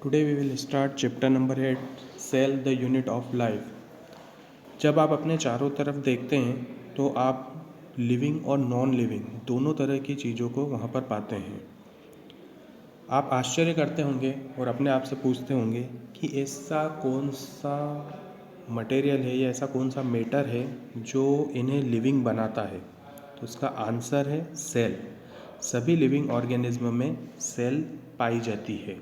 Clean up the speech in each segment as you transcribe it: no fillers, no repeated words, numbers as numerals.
Today we will start chapter number 8, Cell the Unit of Life. जब आप अपने चारों तरफ देखते हैं तो आप लिविंग और नॉन लिविंग दोनों तरह की चीज़ों को वहाँ पर पाते हैं। आप आश्चर्य करते होंगे और अपने आप से पूछते होंगे कि ऐसा कौन सा मटेरियल है या ऐसा कौन सा मैटर है जो इन्हें लिविंग बनाता है। तो उसका आंसर है सेल। सभी लिविंग ऑर्गेनिज्म में सेल पाई जाती है।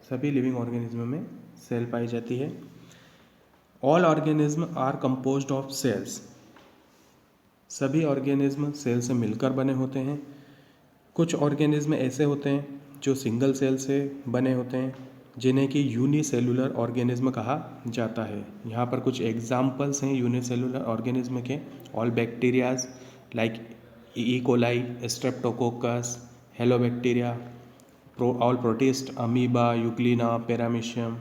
सभी लिविंग ऑर्गेनिज्म में सेल पाई जाती है। All organism are composed of cells. सभी ऑर्गेनिज्म सेल से मिलकर बने होते हैं। कुछ ऑर्गेनिज्म ऐसे होते हैं जो सिंगल सेल से बने होते हैं, जिन्हें कि यूनिसेलुलर ऑर्गेनिज्म कहा जाता है। यहाँ पर कुछ एग्जाम्पल्स हैं यूनिसेलुलर ऑर्गेनिज्म के। All bacterias like E coli, streptococcus, halobacteria, all protist, amoeba, euglena, paramecium,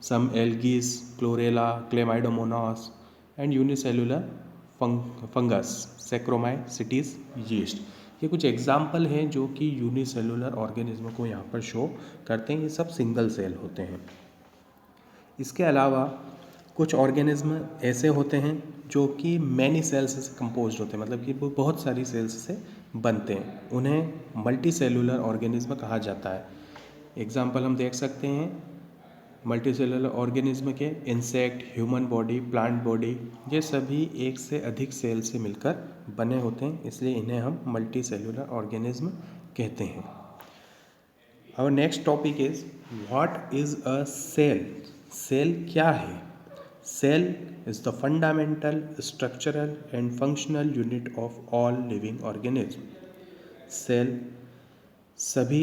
some algae, chlorella, chlamydomonas, and unicellular fungus, Saccharomyces yeast. ये कुछ एग्जाम्पल हैं जो कि यूनिसेलुलर ऑर्गेनिज्म को यहाँ पर शो करते हैं। ये सब सिंगल सेल होते हैं। इसके अलावा कुछ ऑर्गेनिज्म ऐसे होते हैं जो कि मैनी सेल्स से कंपोज्ड होते हैं, मतलब कि वो बहुत सारी सेल्स से बनते हैं। उन्हें मल्टी सेलुलर ऑर्गेनिज्म कहा जाता है। एग्जाम्पल हम देख सकते हैं मल्टी सेलुलर ऑर्गेनिज्म के, insect, human body, plant body, ये सभी एक से अधिक सेल से मिलकर बने होते हैं, इसलिए इन्हें हम मल्टी सेलुलर ऑर्गेनिज्म कहते हैं। Our next topic is what is a cell. Cell क्या है? Cell is the fundamental, structural and functional unit of all living organism. Cell सभी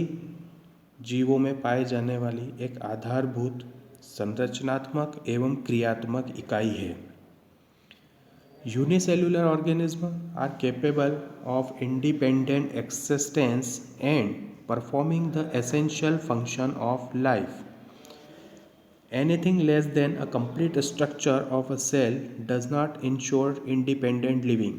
जीवों में पाए जाने वाली एक आधारभूत संरचनात्मक एवं क्रियात्मक इकाई है। Unicellular organism are capable of independent existence and performing the essential function of life. Anything less than a complete structure of a cell does not ensure independent living.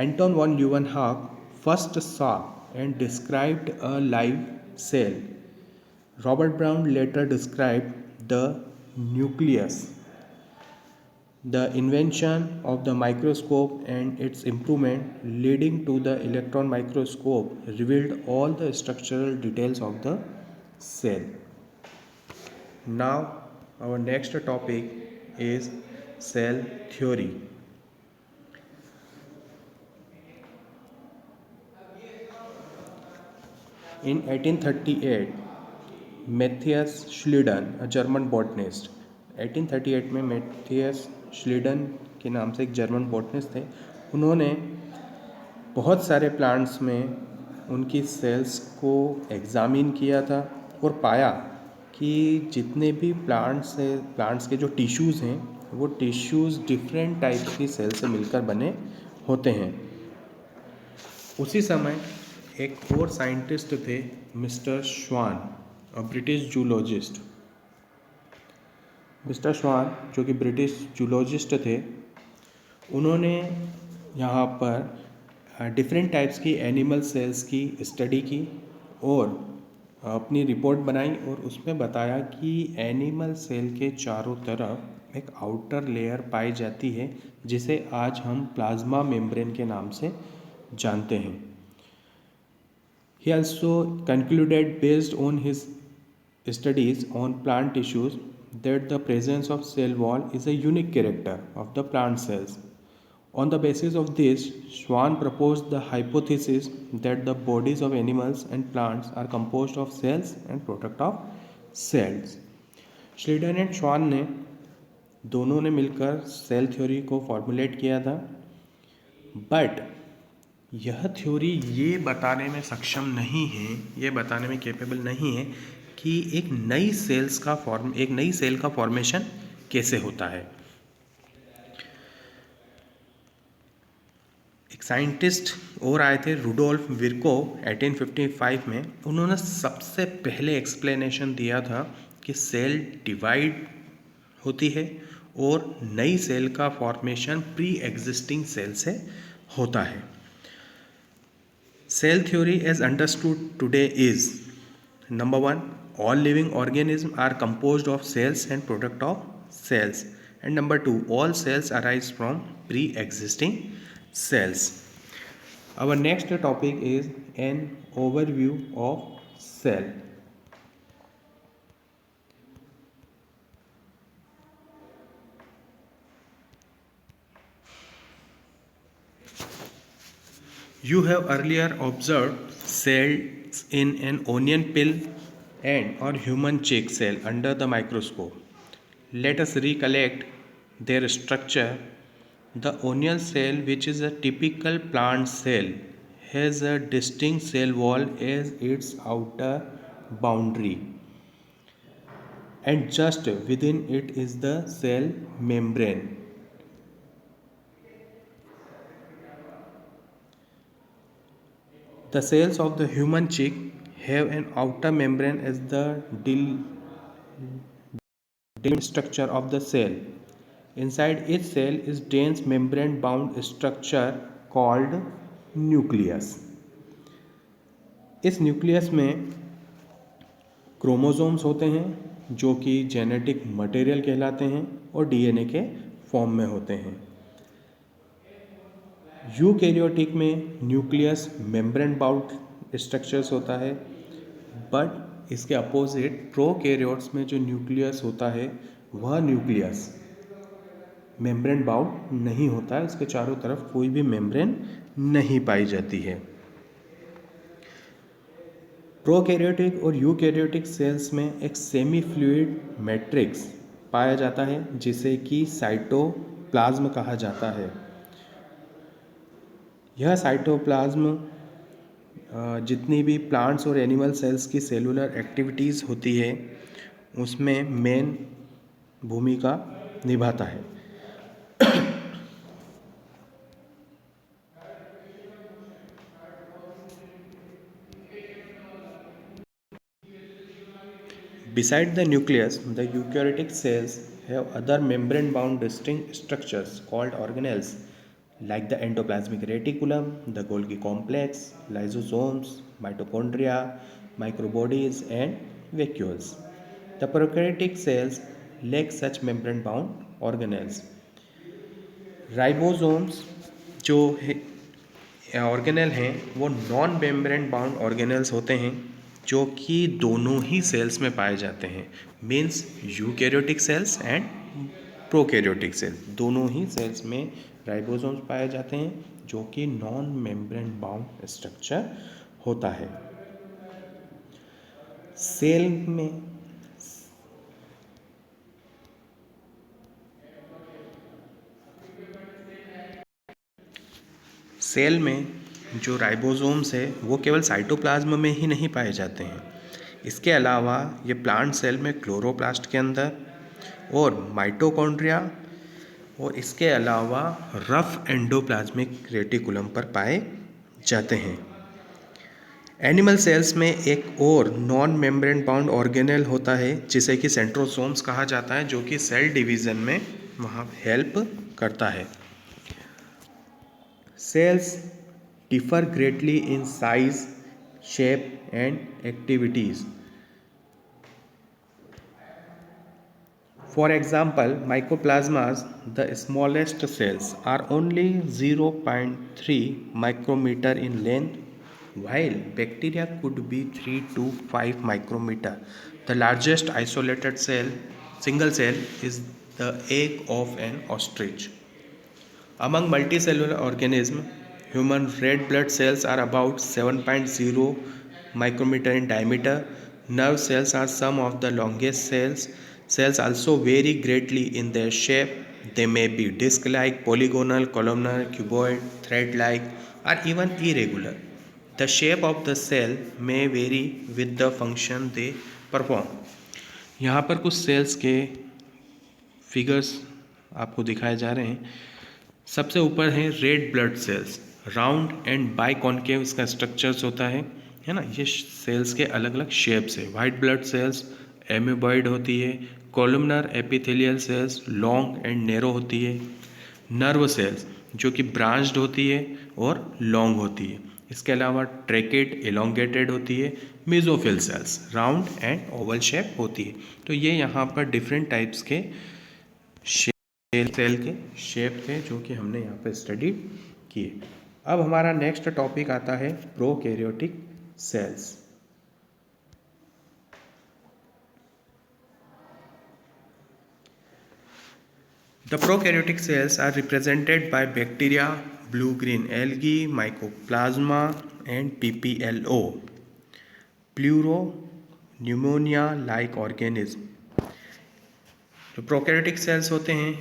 Anton von Leeuwenhoek first saw and described a live cell. Robert Brown later described the nucleus. The invention of the microscope and its improvement leading to the electron microscope revealed all the structural details of the cell. Now our next topic is cell theory. In 1838, Matthias Schleiden, a German botanist, 1838 में Matheus Schleiden के नाम से एक German botanist थे। उन्होंने बहुत सारे plants में उनकी सेल्स को एग्जामिन किया था और पाया कि जितने भी प्लांट्स के जो टिश्यूज़ हैं वो टिश्यूज़ डिफरेंट टाइप की सेल से मिलकर बने होते हैं। उसी समय एक और साइंटिस्ट थे, मिस्टर श्वान, अ ब्रिटिश जूलॉजिस्ट। मिस्टर श्वान जो कि ब्रिटिश जूलॉजिस्ट थे, उन्होंने यहाँ पर डिफरेंट टाइप्स की एनिमल सेल्स की स्टडी की और अपनी रिपोर्ट बनाई और उसमें बताया कि एनिमल सेल के चारों तरफ एक आउटर लेयर पाई जाती है जिसे आज हम प्लाज्मा मेम्ब्रेन के नाम से जानते हैं। He also concluded based on his studies on plant tissues that the presence of cell wall is a unique character of the plant cells. On the basis of this, Schwann proposed the hypothesis that the bodies of animals and plants are composed of cells and product of cells. Schleiden and Schwann ने दोनों ने मिलकर cell theory को formulate किया था, but यह theory ये बताने में सक्षम नहीं है, ये बताने में कैपेबल नहीं है कि एक नई सेल का फॉर्मेशन कैसे होता है। एक साइंटिस्ट और आए थे, रुडोल्फ विर्को, 1855 में। उन्होंने सबसे पहले एक्सप्लेनेशन दिया था कि सेल डिवाइड होती है और नई सेल का फॉर्मेशन प्री एग्जिस्टिंग सेल से होता है। Cell theory as understood today is: number one, all living organisms are composed of cells and product of cells. And number two, all cells arise from pre-existing cells. Our next topic is an overview of cell. You have earlier observed cells in an onion peel and or human cheek cell under the microscope. Let us recollect their structure. The onion cell, which is a typical plant cell, has a distinct cell wall as its outer boundary, and just within it is the cell membrane. The cells of the human cheek have an outer membrane as the delimitating structure of the cell. Inside each cell is dense membrane bound structure called nucleus. इस nucleus में chromosomes होते हैं जो कि genetic material कहलाते हैं और DNA के फॉर्म में होते हैं. यूकैरियोटिक में न्यूक्लियस मेम्ब्रेन बाउंड स्ट्रक्चर्स होता है, बट इसके अपोजिट प्रोकैरियोट्स में जो न्यूक्लियस होता है वह न्यूक्लियस मेम्ब्रेन बाउंड नहीं होता है. इसके चारों तरफ कोई भी मेम्ब्रेन नहीं पाई जाती है. प्रोकैरियोटिक और यूकैरियोटिक सेल्स में एक सेमी फ्लूइड मैट्रिक्स पाया जाता है जिसे कि साइटोप्लाज्म कहा जाता है. यह साइटोप्लाज्म जितनी भी प्लांट्स और एनिमल सेल्स की सेलुलर एक्टिविटीज़ होती है उसमें मेन भूमिका निभाता है. Beside the nucleus, the eukaryotic cells have other membrane-bound distinct structures called organelles, like the endoplasmic reticulum, the Golgi complex, lysosomes, mitochondria, microbodies, and vacuoles. The prokaryotic cells lack such membrane-bound organelles. Ribosomes जो organelle हैं वो non membrane bound organelles होते हैं जो कि दोनों ही sales में पाए जाते हैं. Means eukaryotic cells and prokaryotic cells दोनों ही सेल्स में राइबोसोम्स पाए जाते हैं जो कि नॉन मेम्ब्रेन बाउंड स्ट्रक्चर होता है. सेल में जो राइबोसोम्स है वो केवल साइटोप्लाज्म में ही नहीं पाए जाते हैं. इसके अलावा ये प्लांट सेल में क्लोरोप्लास्ट के अंदर और माइटोकॉन्ड्रिया और इसके अलावा रफ एंडोप्लाज्मिक रेटिकुलम पर पाए जाते हैं. एनिमल सेल्स में एक और नॉन मेम्ब्रेन बाउंड ऑर्गेनेल होता है जिसे कि सेंट्रोसोम्स कहा जाता है जो कि सेल डिवीज़न में वहाँ हेल्प करता है. Cells differ greatly in size, shape, and activities. For example, mycoplasmas, the smallest cells, are only 0.3 micrometer in length, while bacteria could be 3 to 5 micrometer. The largest isolated single cell is the egg of an ostrich. Among multicellular organisms, human red blood cells are about 7.0 micrometer in diameter. Nerve cells are some of the longest cells. Cells also vary greatly in their shape. They may be disc-like, polygonal, columnar, cuboid, thread-like, or even irregular. The shape of the cell may vary with the function they perform. यहाँ पर कुछ sales के figures आपको दिखाए जा रहे हैं. सबसे ऊपर है red blood cells. Round and biconcave इसका स्ट्रक्चर्स होता है ना. ये सेल्स के अलग अलग शेप्स है. वाइट ब्लड सेल्स एमोबॉइड होती है. Columnar epithelial cells long and narrow होती है. नर्व सेल्स जो कि ब्रांच्ड होती है और लॉन्ग होती है. इसके अलावा ट्रैकेड एलोंगेटेड होती है। Mesophyll cells round and Oval shape होती है। तो ये यहाँ पर डिफरेंट टाइप्स के सेल के शेप थे जो कि हमने यहाँ पर स्टडी किए। अब हमारा नेक्स्ट टॉपिक आता है prokaryotic cells. The prokaryotic cells are represented by bacteria, blue-green algae, mycoplasma, and PPLO. Pleuro pneumonia-like organism. जो प्रोकैरियोटिक सेल्स होते हैं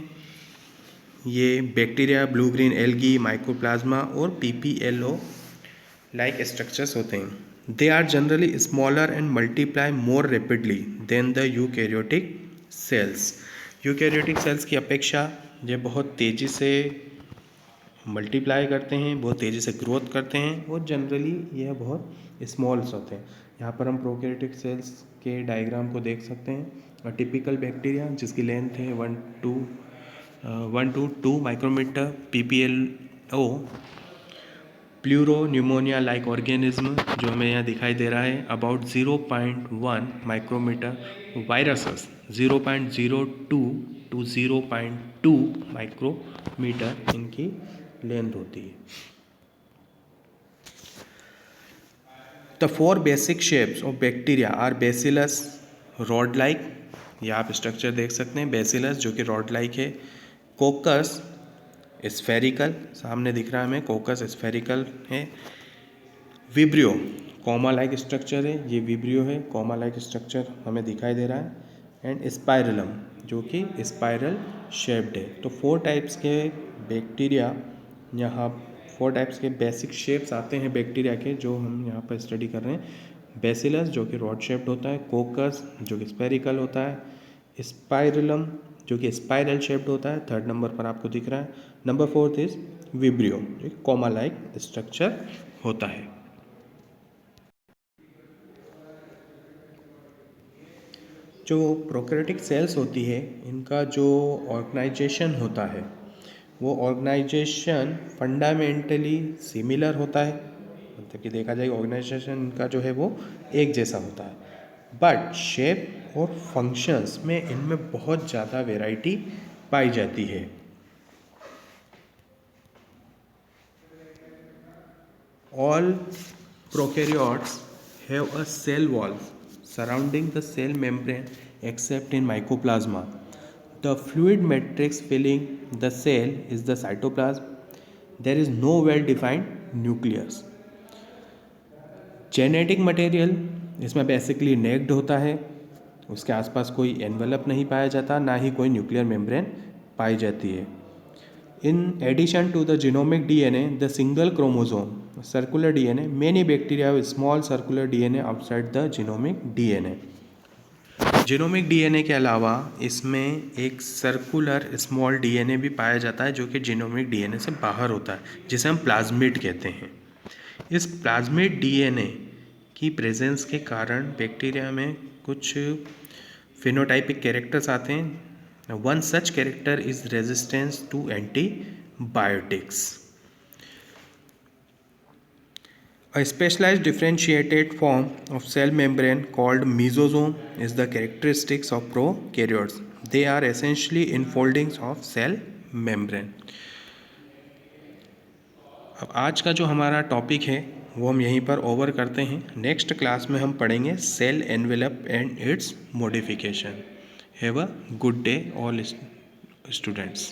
ये bacteria, blue green algae, mycoplasma और PPLO लाइक स्ट्रक्चर्स होते हैं। They are generally smaller and multiply more rapidly than the eukaryotic cells. Eukaryotic cells की अपेक्षा ये बहुत तेज़ी से मल्टीप्लाई करते हैं, बहुत तेज़ी से ग्रोथ करते हैं और जनरली यह बहुत स्मॉल्स होते हैं। यहाँ पर हम प्रोकैरियोटिक सेल्स के डायग्राम को देख सकते हैं। टिपिकल बैक्टीरिया जिसकी लेंथ है 1 to 2 micrometre, PPLO pleuropneumonia like organism जो हमें यहाँ दिखाई दे रहा है about 0.1 micrometre, viruses 0.02 to 0.2 micrometre इनकी लेंथ होती है। The 4 basic shapes of bacteria are bacillus rod like, ये आप स्ट्रक्चर देख सकते हैं, बेसिलस जो कि रॉड लाइक है, कोकस स्फेरिकल सामने दिख रहा है हमें, कोकस स्फेरिकल है, विब्रियो कॉमा लाइक स्ट्रक्चर है, ये विब्रियो है, कॉमा लाइक स्ट्रक्चर हमें दिखाई दे रहा है, एंड स्पाइरलम जो कि स्पाइरल शेप्ड है। तो 4 टाइप्स के बैक्टीरिया यहाँ 4 टाइप्स के बेसिक शेप्स आते हैं बैक्टीरिया के जो हम यहाँ पर स्टडी कर रहे हैं। बेसिलस जो कि रॉड शेप्ड होता है, कोकस जो कि स्फेरिकल होता है, स्पाइरलम जो कि स्पाइरल शेप्ड होता है, 3rd नंबर पर आपको दिख रहा है। नंबर 4th इज विब्रियो जो कॉमा लाइक स्ट्रक्चर होता है। जो प्रोकैरियोटिक सेल्स होती है इनका जो ऑर्गेनाइजेशन होता है वो ऑर्गेनाइजेशन फंडामेंटली सिमिलर होता है, मतलब कि देखा जाए ऑर्गेनाइजेशन इनका जो है वो एक जैसा होता है, बट शेप और फंक्शंस में इनमें बहुत ज़्यादा वैरायटी पाई जाती है। All prokaryotes have a cell wall surrounding the cell membrane except in mycoplasma. The fluid matrix filling the cell is the cytoplasm. There is no well-defined nucleus. Genetic material इसमें basically necked होता है, उसके आसपास कोई envelope नहीं पाया जाता, ना ही कोई न्यूक्लियर मेम्ब्रेन पाई जाती है। In addition to the genomic DNA, the single chromosome, circular DNA, many bacteria have small circular DNA outside the genomic DNA. Genomic DNA के अलावा इसमें एक सर्कुलर स्मॉल डीएनए भी पाया जाता है जो कि जीनोमिक डीएनए से बाहर होता है, जिसे हम प्लाज्मिड कहते हैं। इस प्लाज्मिड डीएनए की प्रेजेंस के कारण बैक्टीरिया में कुछ फिनोटाइपिक कैरेक्टर्स आते हैं। One such character is resistance to antibiotics. A specialized differentiated form of cell membrane called mesosome is the characteristics of prokaryotes. They are essentially enfoldings of cell membrane. अब आज का जो हमारा topic है वो हम यहीं पर ओवर करते हैं। नेक्स्ट क्लास में हम पढ़ेंगे cell envelope and its modification. Have a good day all students.